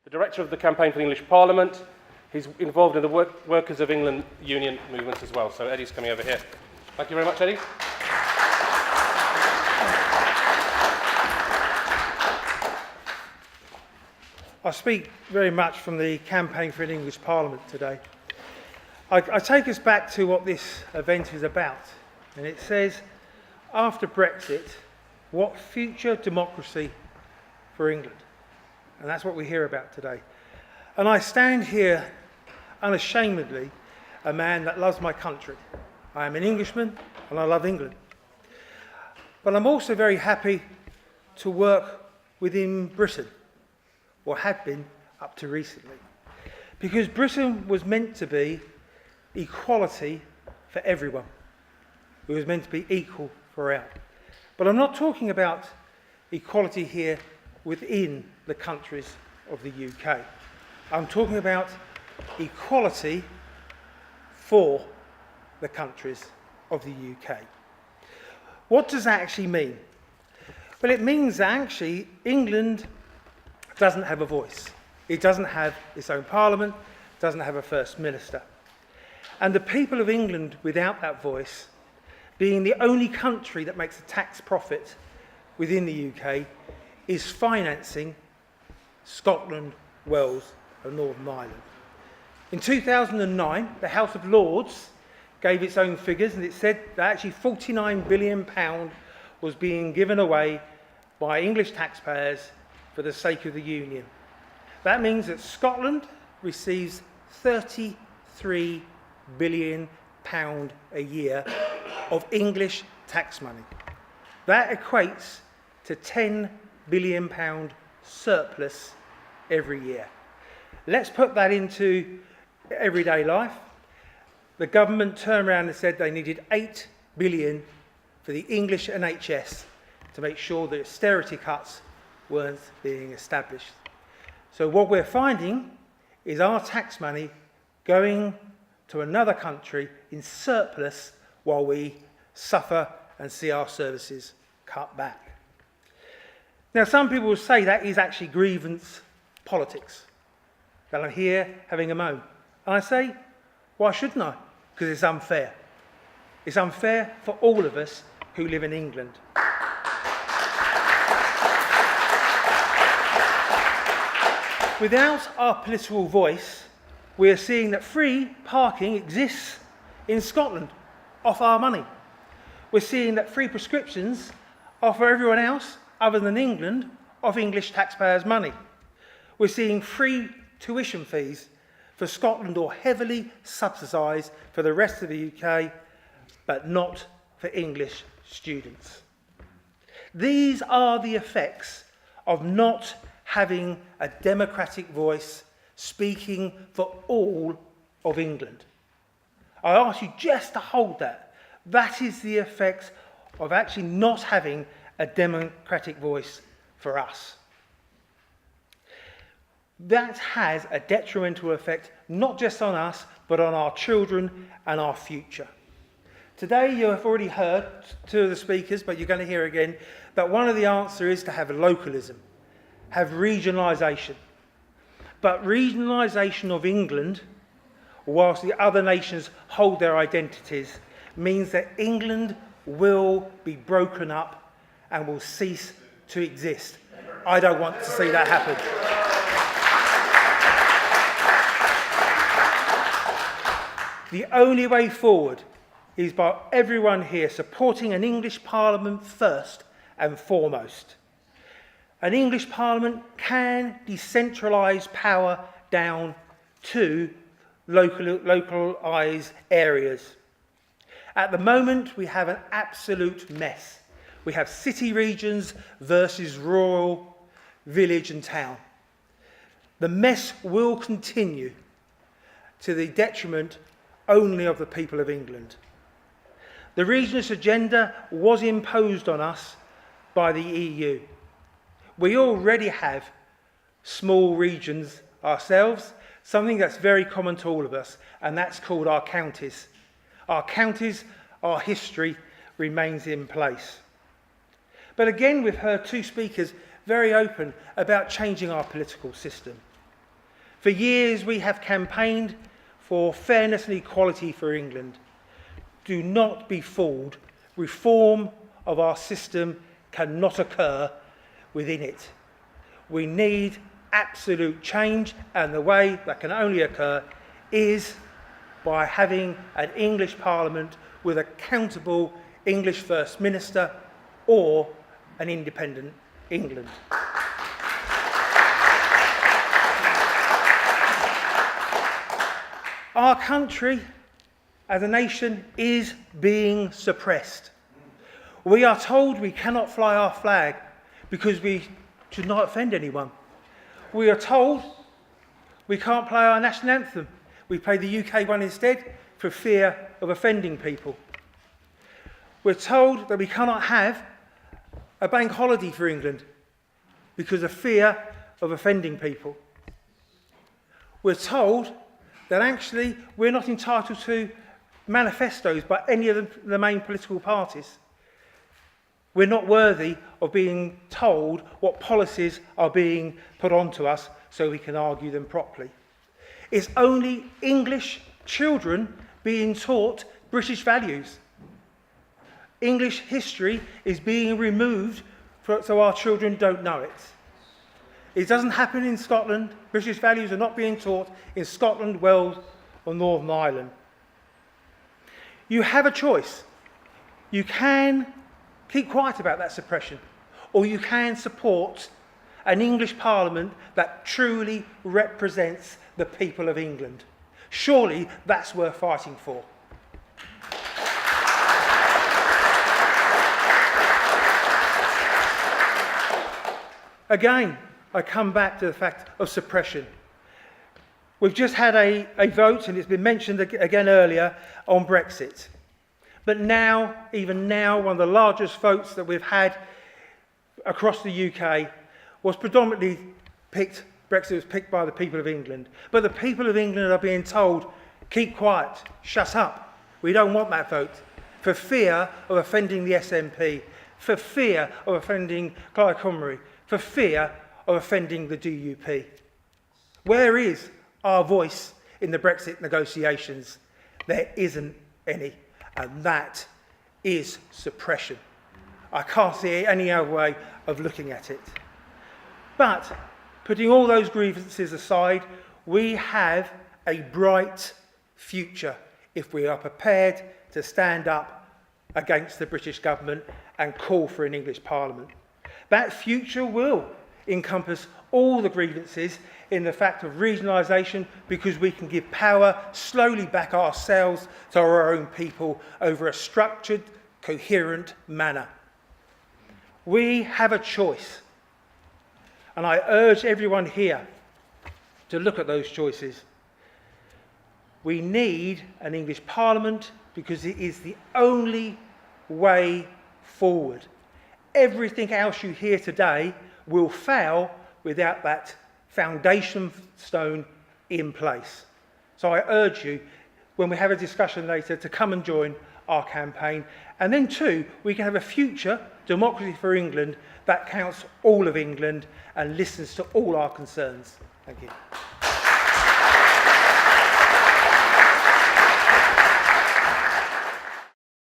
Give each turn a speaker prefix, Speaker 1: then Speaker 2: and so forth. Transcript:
Speaker 1: the director of the Campaign for the English Parliament. He's involved in the Workers of England union movement as well. So Eddie's coming over here. Thank you very much, Eddie.
Speaker 2: I speak very much from the Campaign for an English Parliament today. I take us back to what this event is about. And it says, after Brexit, what future democracy for England? And that's what we hear about today. And I stand here unashamedly a man that loves my country. I am an Englishman and I love England. But I'm also very happy to work within Britain, or had been up to recently. Because Britain was meant to be equality for everyone. It was meant to be equal for all. But I'm not talking about equality here within the countries of the UK. I'm talking about equality for the countries of the UK. What does that actually mean? Well, it means that actually England doesn't have a voice. It doesn't have its own parliament, doesn't have a first minister. And the people of England without that voice, being the only country that makes a tax profit within the UK, is financing Scotland, Wales and Northern Ireland. In 2009, the House of Lords gave its own figures, and it said that actually £49 billion was being given away by English taxpayers for the sake of the Union. That means that Scotland receives £33 billion a year of English tax money. That equates to £10 billion surplus every year. Let's put that into everyday life. The government turned around and said they needed £8 billion for the English NHS to make sure that austerity cuts weren't being established. So what we're finding is our tax money going to another country in surplus while we suffer and see our services cut back. Now, some people will say that is actually grievance politics, that I'm here having a moan. And I say, why shouldn't I? Because it's unfair. It's unfair for all of us who live in England. Without our political voice, we are seeing that free parking exists in Scotland off our money. We're seeing that free prescriptions are for everyone else other than England off English taxpayers' money. We're seeing free tuition fees for Scotland or heavily subsidised for the rest of the UK, but not for English students. These are the effects of not having a democratic voice speaking for all of England. I ask you just to hold that. That is the effect of actually not having a democratic voice for us. That has a detrimental effect not just on us, but on our children and our future. Today you have already heard two of the speakers, but you're going to hear again, that one of the answers is to have localism, have regionalisation. But regionalisation of England, whilst the other nations hold their identities, means that England will be broken up and will cease to exist. I don't want to see that happen. The only way forward is by everyone here supporting an English Parliament first and foremost. An English Parliament can decentralise power down to localised areas. At the moment, we have an absolute mess. We have city regions versus rural, village and town. The mess will continue to the detriment only of the people of England. The regionalist agenda was imposed on us by the EU. We already have small regions ourselves, something that's very common to all of us, and that's called our counties. Our counties, our history remains in place. But again, we've heard two speakers very open about changing our political system. For years we have campaigned for fairness and equality for England. Do not be fooled. Reform of our system cannot occur within it. We need absolute change, and the way that can only occur is by having an English Parliament with a accountable English First Minister or an independent England. Our country as a nation is being suppressed. We are told we cannot fly our flag because we should not offend anyone. We are told we can't play our national anthem. We play the UK one instead for fear of offending people. We're told that we cannot have a bank holiday for England because of fear of offending people. We're told that actually we're not entitled to manifestos by any of the main political parties. We're not worthy of being told what policies are being put onto us so we can argue them properly. It's only English children being taught British values. English history is being removed so our children don't know it. It doesn't happen in Scotland. British values are not being taught in Scotland, Wales or Northern Ireland. You have a choice. You can keep quiet about that suppression, or you can support an English Parliament that truly represents the people of England. Surely that's worth fighting for. Again, I come back to the fact of suppression. We've just had a vote, and it's been mentioned again earlier, on Brexit. But now, even now, one of the largest votes that we've had across the UK was predominantly picked, Brexit was picked by the people of England. But the people of England are being told, keep quiet, shut up. We don't want that vote. For fear of offending the SNP, for fear of offending Clyde Cymru, for fear of offending the DUP. Where is our voice in the Brexit negotiations? There isn't any, and that is suppression. I can't see any other way of looking at it. But putting all those grievances aside, we have a bright future if we are prepared to stand up against the British government and call for an English Parliament. That future will encompass all the grievances in the fact of regionalisation, because we can give power slowly back ourselves to our own people over a structured, coherent manner. We have a choice, and I urge everyone here to look at those choices. We need an English Parliament because it is the only way forward. Everything else you hear today will fail without that foundation stone in place. So I urge you, when we have a discussion later, to come and join our campaign. And then too, we can have a future democracy for England that counts all of England and listens to all our concerns. Thank you.